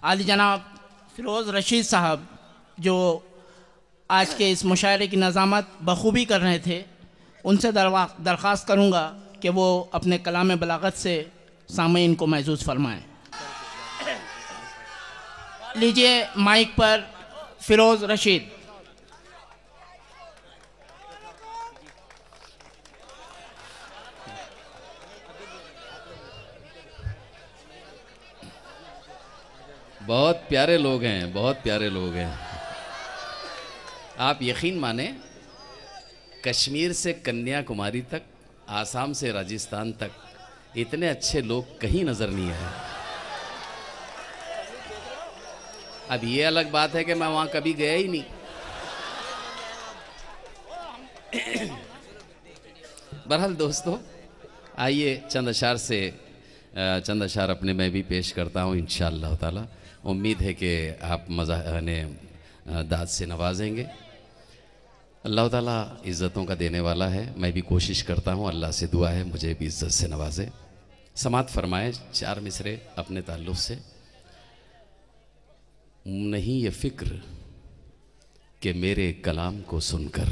आली जनाब फ़िरोज़ रशीद साहब जो आज के इस मुशायरे की नज़ामत बखूबी कर रहे थे, उनसे दरख्वास्त करूँगा कि वो अपने कलाम बलागत से सामीन को महसूस फरमाएँ। लीजिए माइक पर फ़िरोज़ रशीद। बहुत प्यारे लोग हैं, बहुत प्यारे लोग हैं। आप यकीन माने, कश्मीर से कन्याकुमारी तक, आसाम से राजस्थान तक इतने अच्छे लोग कहीं नज़र नहीं आए। अब ये अलग बात है कि मैं वहाँ कभी गया ही नहीं। बहरहाल दोस्तों, आइए चंद अशार अपने मैं भी पेश करता हूँ इंशाअल्लाह ताला। उम्मीद है कि आप मज़ा दाद से नवाजेंगे। अल्लाह ताला इज़्ज़तों का देने वाला है। मैं भी कोशिश करता हूँ, अल्लाह से दुआ है मुझे भी इज़्ज़त से नवाजे। समात फरमाए 4 मिसरे अपने ताल्लुक़ से। नहीं ये फ़िक्र कि मेरे कलाम को सुनकर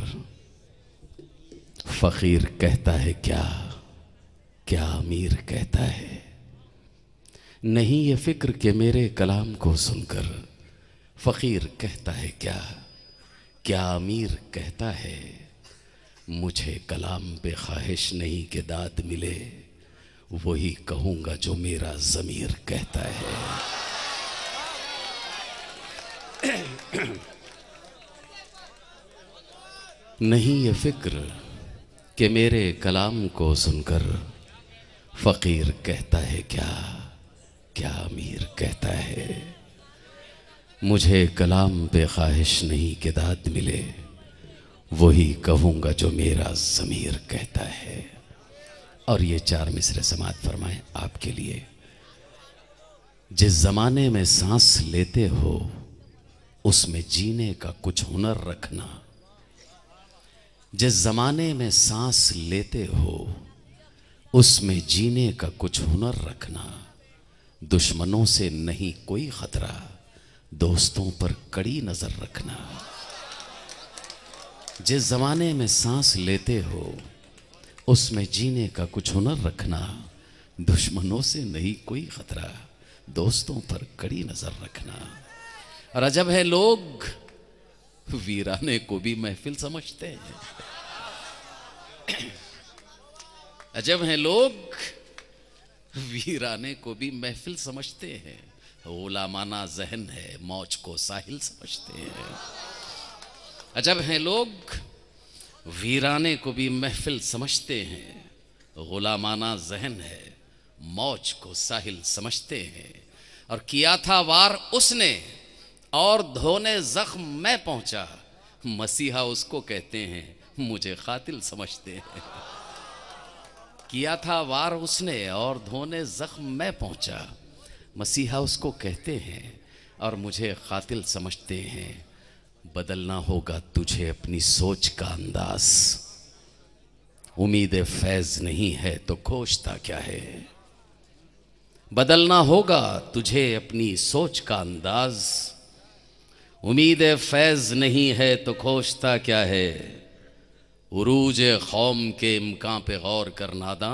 फ़कीर कहता है क्या, क्या अमीर कहता है। नहीं ये फ़िक्र कि मेरे कलाम को सुनकर फ़कीर कहता है क्या, क्या अमीर कहता है। मुझे कलाम पे ख्वाहिश नहीं कि दाद मिले, वही कहूँगा जो मेरा ज़मीर कहता है। नहीं ये फ़िक्र कि मेरे कलाम को सुनकर फ़कीर कहता है क्या, क्या अमीर कहता है। मुझे कलाम पे ख्वाहिश नहीं कि दाद मिले, वही कहूँगा जो मेरा ज़मीर कहता है। और ये 4 मिसरे समात फरमाएं आपके लिए। जिस ज़माने में सांस लेते हो उसमें जीने का कुछ हुनर रखना। जिस ज़माने में सांस लेते हो उसमें जीने का कुछ हुनर रखना। दुश्मनों से नहीं कोई ख़तरा, दोस्तों पर कड़ी नज़र रखना। जिस ज़माने में सांस लेते हो उसमें जीने का कुछ हुनर रखना। दुश्मनों से नहीं कोई ख़तरा, दोस्तों पर कड़ी नज़र रखना। और अजब है लोग वीराने को भी महफिल समझते हैं। अजब है लोग वीराने को भी महफिल समझते हैं। गुलामाना जहन है, मौज को साहिल समझते हैं। अजब है लोग वीराने को भी महफिल समझते हैं। गुलामाना जहन है, मौज को साहिल समझते हैं। और किया था वार उसने और धोने जख्म मैं पहुंचा। मसीहा उसको कहते हैं, मुझे कातिल समझते हैं। किया था वार उसने और धोने जख्म मैं पहुंचा। मसीहा उसको कहते हैं और मुझे कातिल समझते हैं। बदलना होगा तुझे अपनी सोच का अंदाज। उम्मीद फैज नहीं है तो खोजता क्या है। बदलना होगा तुझे अपनी सोच का अंदाज। उम्मीद फैज नहीं है तो खोजता क्या है। उरूज कौम के इम्कान पे गौर कर नादा,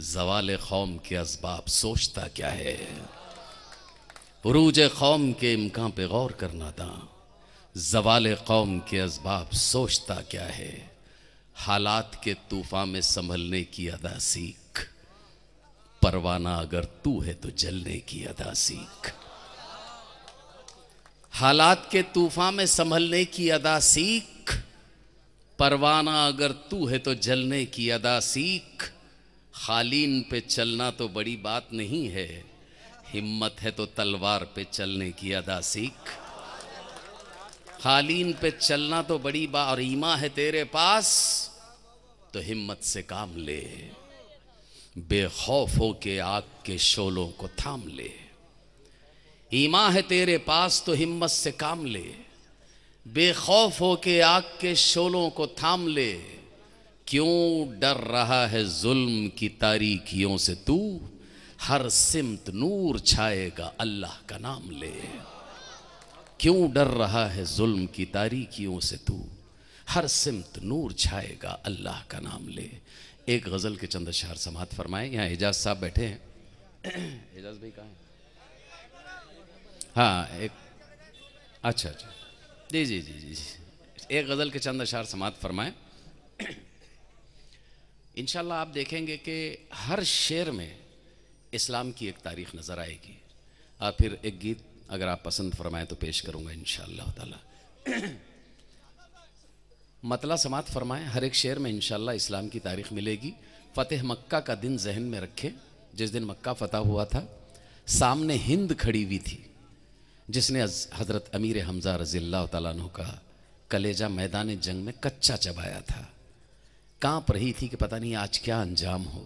ज़वाल कौम के असबाब सोचता क्या है। उरूज कौम के इम्कान पे गौर कर नादा, ज़वाल कौम के असबाब सोचता क्या है। हालात के तूफान में संभलने की अदा सीख। परवाना अगर तू है तो जलने की अदा सीख। हालात के तूफान में संभलने की अदा सीख। परवाना अगर तू है तो जलने की अदा सीख। खालीन पे चलना तो बड़ी बात नहीं है, हिम्मत है तो तलवार पे चलने की अदा सीख। खालीन पे चलना तो बड़ी बात, और ईमा है तेरे पास तो हिम्मत से काम ले। बेखौफ हो के आग के शोलों को थाम ले। ईमा है तेरे पास तो हिम्मत से काम ले। बेखौफ हो के आग के शोलों को थाम ले। क्यों डर रहा है जुल्म की तारीकियों से तू। हर सिमत नूर छाएगा अल्लाह का नाम ले। क्यों डर रहा है जुल्म की तारीकियों से तू, हर सिमत नूर छाएगा अल्लाह का नाम ले। एक गज़ल के चंद अशआर समाअत फरमाए। यहाँ एजाज साहब बैठे हैं। एजाज भाई कहाँ हैं? हाँ एक, अच्छा अच्छा, जी जी जी जी, एक गज़ल के चंद अशआर समाअत फरमाए। इंशाल्लाह आप देखेंगे कि हर शेर में इस्लाम की एक तारीख़ नज़र आएगी। और फिर एक गीत अगर आप पसंद फरमाएं तो पेश करूँगा इंशाअल्लाह ताला। मतला समात फरमाएं, हर एक शेर में इंशाअल्लाह इस्लाम की तारीख़ मिलेगी। फ़तेह मक्का का दिन जहन में रखें, जिस दिन मक्का फ़तह हुआ था, सामने हिंद खड़ी हुई थी जिसने हज़रत अमीर हमज़ा रज़ियल्लाहु ताला अन्हु का कलेजा मैदान जंग में कच्चा चबाया था। काँप रही थी कि पता नहीं आज क्या अंजाम हो,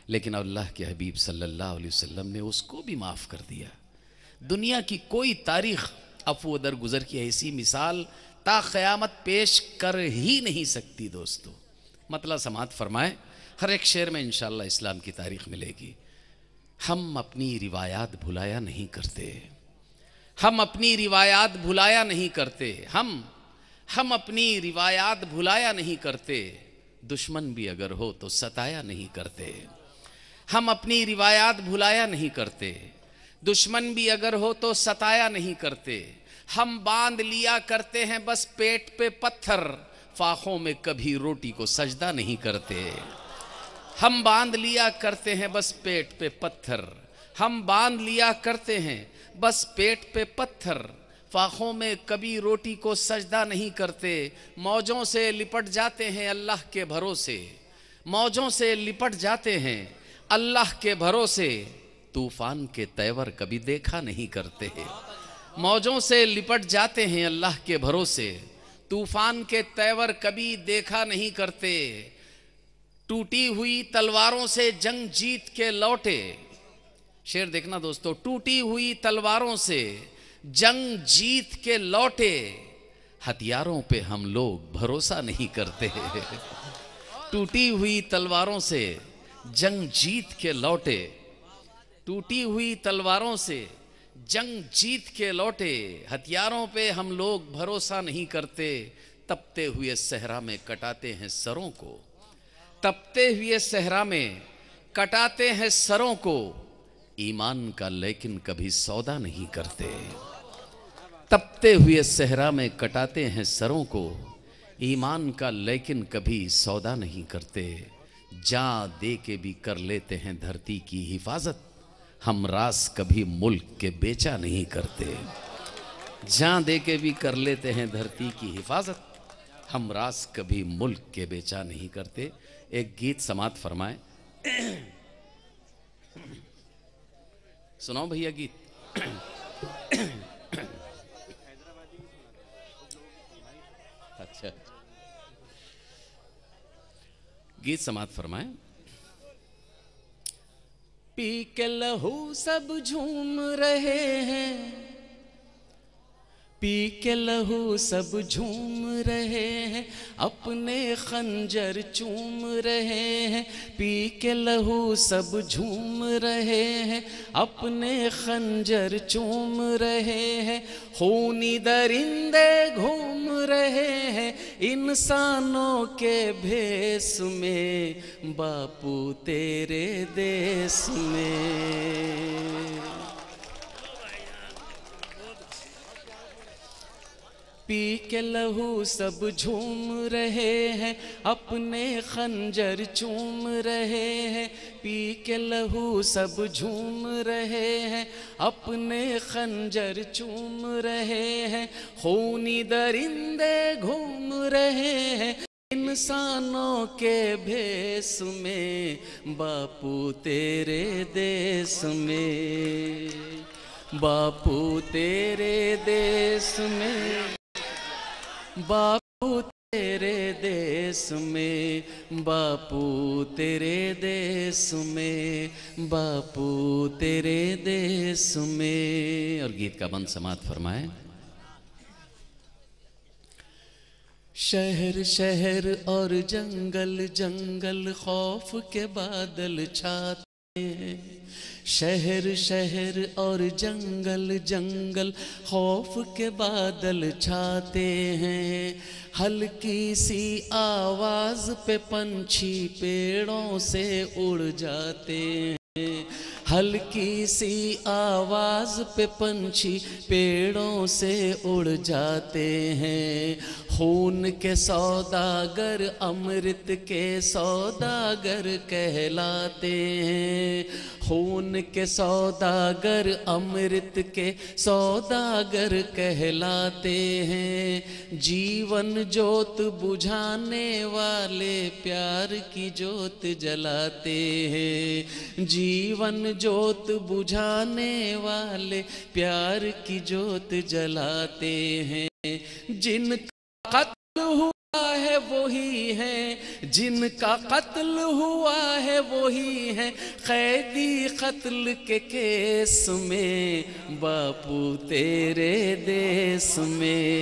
लेकिन अल्लाह के हबीब सल्लल्लाहु अलैहि वसल्लम ने उसको भी माफ़ कर दिया। दुनिया की कोई तारीख़ अफ़व दरगुज़र की ऐसी मिसाल ता क़यामत पेश कर ही नहीं सकती। दोस्तों मतलब समात फरमाए, हर एक शेर में इंशाअल्लाह इस्लाम की तारीख़ मिलेगी। हम अपनी रिवायात भुलाया नहीं करते, हम अपनी रिवायात भुलाया नहीं करते, हम अपनी रिवायात भुलाया नहीं करते, दुश्मन भी अगर हो तो सताया नहीं करते। हम अपनी रिवायात भुलाया नहीं करते, दुश्मन भी अगर हो तो सताया नहीं करते। हम बांध लिया करते हैं बस पेट पे पत्थर, फाखों में कभी रोटी को सजदा नहीं करते। हम बांध लिया करते हैं बस पेट पे पत्थर, हम बांध लिया करते हैं बस पेट पे पत्थर, फाखों में कभी रोटी को सजदा नहीं करते। मौजों से लिपट जाते हैं अल्लाह के भरोसे, मौजों से लिपट जाते हैं अल्लाह के भरोसे, तूफान के तेवर कभी देखा नहीं करते। मौजों से लिपट जाते हैं अल्लाह के भरोसे, तूफान के तेवर कभी देखा नहीं करते। टूटी हुई तलवारों से जंग जीत के लौटे, शेर देखना दोस्तों, टूटी हुई तलवारों से जंग जीत के लौटे, हथियारों पे हम लोग भरोसा नहीं करते। टूटी हुई तलवारों से जंग जीत के लौटे, टूटी हुई तलवारों से जंग जीत के लौटे, हथियारों पे हम लोग भरोसा नहीं करते। तपते हुए सहरा में कटाते हैं सरों को, तपते हुए सहरा में कटाते हैं सरों को, ईमान का लेकिन कभी सौदा नहीं करते। तपते हुए सहरा में कटाते हैं सरों को, ईमान का लेकिन कभी सौदा नहीं करते। जान दे के भी कर लेते हैं धरती की हिफाजत, हम रास कभी मुल्क के बेचा नहीं करते। जान दे के भी कर लेते हैं धरती की हिफाजत, हम रास कभी मुल्क के बेचा नहीं करते। एक गीत समात फरमाए। सुनाओ भैया गीत। अच्छा गीत समात फरमाए। पी के लहू सब झूम रहे हैं, पी के लहू सब झूम रहे हैं, अपने खंजर चूम रहे हैं। पी के लहू सब झूम रहे हैं, अपने खंजर चूम रहे हैं। खूनी दरिंदे घूम रहे हैं इंसानों के भेष में, बापू तेरे देश में। पी के लहू सब झूम रहे हैं, अपने खंजर चूम रहे हैं। पी के लहू सब झूम रहे हैं, अपने खंजर चूम रहे हैं। खूनी दरिंदे घूम रहे हैं इंसानों के भेष में, बापू तेरे देश में, बापू तेरे देश में, बापू तेरे देश में, बापू तेरे देश में, बापू तेरे देश में। और गीत का बंद समात फरमाए। शहर शहर और जंगल जंगल खौफ के बादल छाते शहर शहर और जंगल जंगल खौफ के बादल छाते हैं। हल्की सी आवाज़ पे पंछी पेड़ों से उड़ जाते हैं। हल्की सी आवाज़ पे पंछी पेड़ों से उड़ जाते हैं। खून के सौदागर अमृत के सौदागर कहलाते हैं। खून के सौदागर अमृत के सौदागर कहलाते हैं। जीवन ज्योत बुझाने वाले प्यार की ज्योत जलाते हैं। जीवन ज्योत बुझाने वाले प्यार की ज्योत जलाते हैं। जिनका कत्ल हुआ है वही है, जिनका कत्ल हुआ है वही है कैदी कत्ल के केस में, बापू तेरे देश में।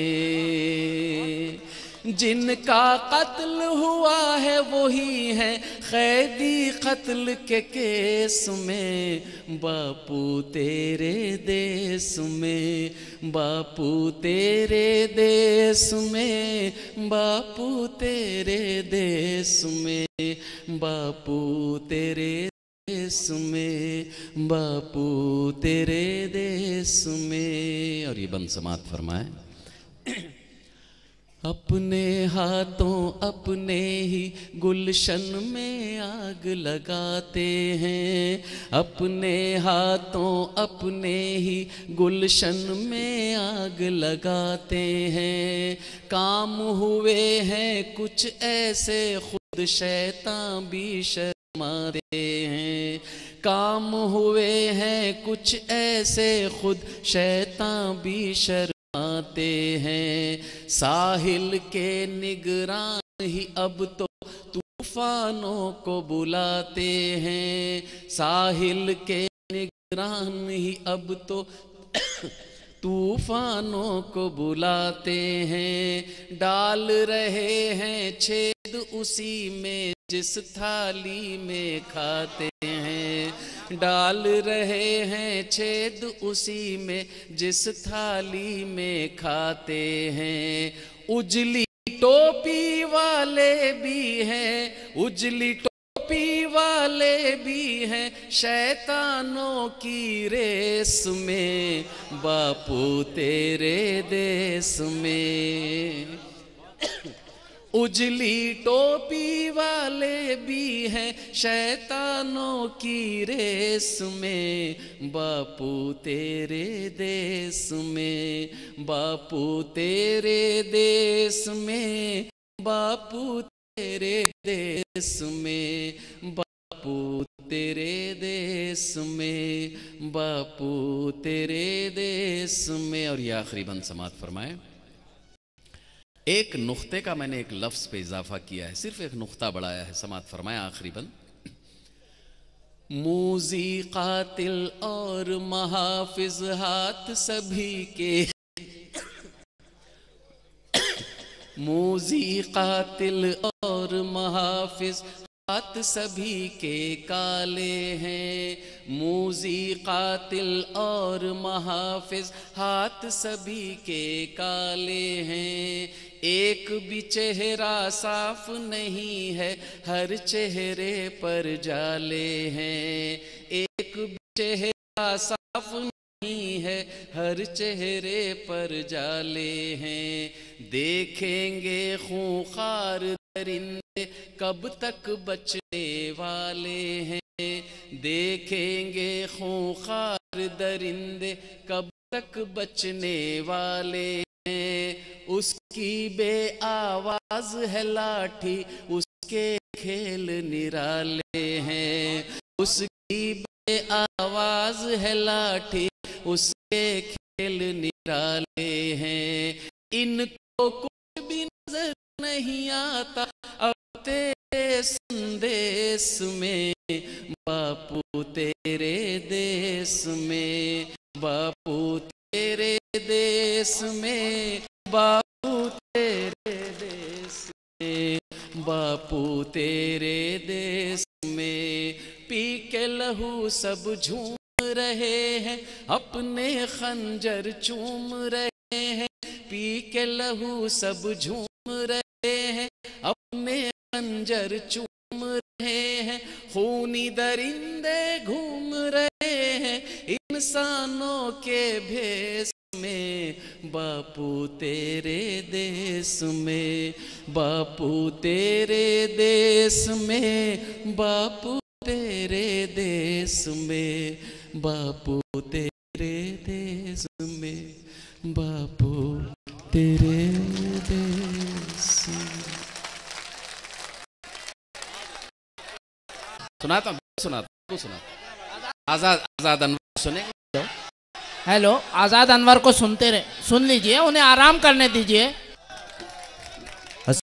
जिनका कत्ल हुआ है वही है कैदी कत्ल के केस में, बापू तेरे देश में, बापू तेरे देश में, बापू तेरे देश में, बापू तेरे देश में, बापू तेरे देश में। और ये बंद समात फरमाए। अपने हाथों अपने ही गुलशन में आग लगाते हैं। अपने हाथों अपने ही गुलशन में आग लगाते हैं। काम हुए हैं कुछ ऐसे खुद शैतान भी शर्माते हैं। काम हुए हैं कुछ ऐसे खुद शैतान भी आते हैं। साहिल के निगरान ही अब तो तूफानों को बुलाते हैं। साहिल के निगरान ही अब तो तूफानों को बुलाते हैं। डाल रहे हैं छेद उसी में जिस थाली में खाते हैं। डाल रहे हैं छेद उसी में जिस थाली में खाते हैं। उजली टोपी वाले भी हैं, उजली टोपी वाले भी हैं शैतानों की रेस में, बापू तेरे देश में। उजली टोपी वाले भी हैं शैतानों की रेस में, बापू तेरे देश में, बापू तेरे देश में, बापू तेरे देश में, बापू तेरे देश में, बापू तेरे देश में। और ये आखिरी बंद समात फरमाए। एक नुक्ते का मैंने एक लफ्ज़ पे इजाफा किया है, सिर्फ एक नुक्ता बढ़ाया है। समात फरमाया आखिरी बंद। मूजी कातिल और महाफिज हाथ सभी के, मूजी कातिल और महाफिज हाथ सभी के काले हैं। मूजी कातिल और महाफिज हाथ सभी के काले हैं। एक भी चेहरा साफ नहीं है, हर चेहरे पर जाले हैं। एक भी चेहरा साफ नहीं है, हर चेहरे पर जाले हैं। देखेंगे खूंखार दरिंदे कब तक बचने वाले हैं। देखेंगे खूंखार दरिंदे कब तक बचने वाले हैं। उसकी बे आवाज है लाठी, उसके खेल निराले हैं। उसकी बे आवाज है लाठी, उसके खेल निराले हैं। इनको कुछ भी नजर नहीं आता अब तेरे संदेश में, बापू तेरे देश में, बापू तेरे देश में, बापू तेरे देश में, बापू तेरे देश में। पी के लहू सब झूम रहे हैं, अपने खंजर चूम रहे हैं। पी के लहू सब झूम रहे हैं, अपने खंजर चूम रहे हैं। खूनी दरिंदे घूम रहे हैं इंसानों के भेष में, बापू तेरे देश में, बापू तेरे देश में, बापू तेरे देश में, बापू तेरे देश में, बापू तेरे देश में। सुनाता आजाद आजाद अनवर सुनेंगे। हेलो, आज़ाद अनवर को सुन लीजिए, उन्हें आराम करने दीजिए।